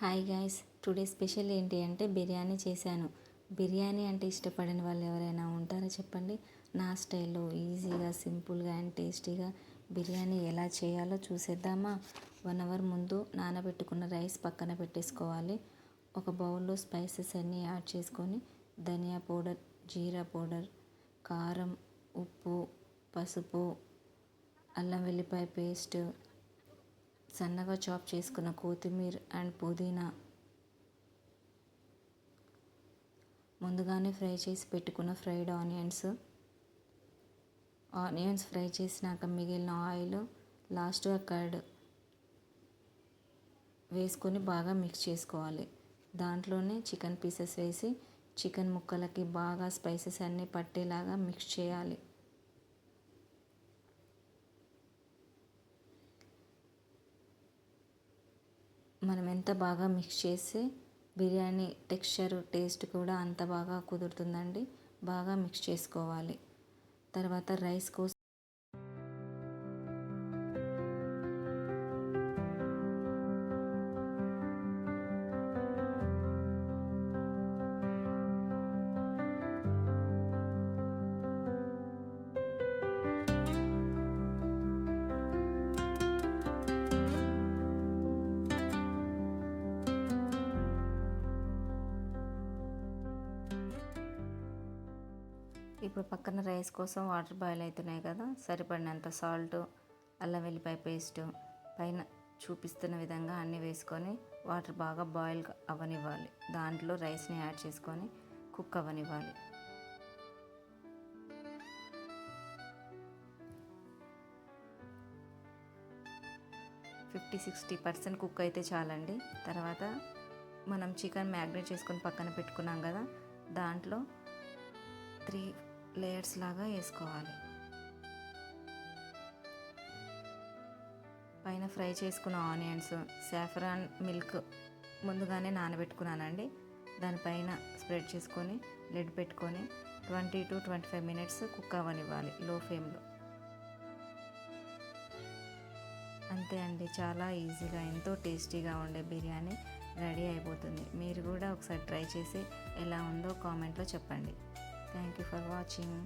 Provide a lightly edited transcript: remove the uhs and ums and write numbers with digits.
Hi guys, today special ఏంటి అంటే బిర్యానీ చేశాను. బిర్యానీ అంటే ఇష్టపడని వాళ్ళు ఎవరైనా ఉంటారా చెప్పండి. నా స్టైల్లో ఈజీగా, సింపుల్గా అండ్ టేస్టీగా బిర్యానీ ఎలా చేయాలో చూసేద్దామా. 1 అవర్ ముందు నానబెట్టుకున్న రైస్ పక్కన పెట్టేసుకోవాలి. ఒక బౌల్లో స్పైసెస్ అన్నీ యాడ్ చేసుకొని ధనియా పౌడర్, జీరా పౌడర్, కారం, ఉప్పు, పసుపు, అల్లం వెల్లిపాయ పేస్ట్, సన్నగా చాప్ చేసుకున్న కొత్తిమీర అండ్ పుదీనా, ముందుగానే ఫ్రై చేసి పెట్టుకున్న ఫ్రైడ్ ఆనియన్స్ ఫ్రై చేసినాక మిగిలిన ఆయిల్, లాస్ట్గా కర్డ్ వేసుకొని బాగా మిక్స్ చేసుకోవాలి. దాంట్లోనే చికెన్ పీసెస్ వేసి చికెన్ ముక్కలకి బాగా స్పైసెస్ అన్నీ పట్టేలాగా మిక్స్ చేయాలి. మనం ఎంత బాగా మిక్స్ చేస్తే బిర్యానీ టెక్స్చర్, టేస్ట్ కూడా అంత బాగా కుదురుతుందండి. బాగా మిక్స్ చేసుకోవాలి. తర్వాత రైస్ కోసం ఇప్పుడు పక్కన రైస్ కోసం వాటర్ బాయిల్ అవుతున్నాయి కదా, సరిపడినంత సాల్ట్, అల్లం వెల్లిపాయ పేస్ట్ పైన చూపిస్తున్న విధంగా అన్నీ వేసుకొని వాటర్ బాగా బాయిల్ అవ్వనివ్వాలి. దాంట్లో రైస్ని యాడ్ చేసుకొని కుక్ అవ్వనివ్వాలి. ఫిఫ్టీ 60% కుక్ అయితే చాలండి. తర్వాత మనం చికెన్ మ్యాగ్నేట్ చేసుకొని పక్కన పెట్టుకున్నాం కదా, దాంట్లో 3 లేయర్స్ లాగా వేసుకోవాలి. పైన ఫ్రై చేసుకున్న ఆనియన్స్, సాఫ్రాన్ మిల్క్ ముందుగానే నానబెట్టుకున్నానండి, దానిపైన స్ప్రెడ్ చేసుకొని లిడ్ పెట్టుకొని 20 to 25 minutes కుక్ అవ్వనివ్వాలి లో ఫ్లేమ్లో. అంతే అండి, చాలా ఈజీగా ఎంతో టేస్టీగా ఉండే బిర్యానీ రెడీ అయిపోతుంది. మీరు కూడా ఒకసారి ట్రై చేసి ఎలా ఉందో కామెంట్లో చెప్పండి. Thank you for watching.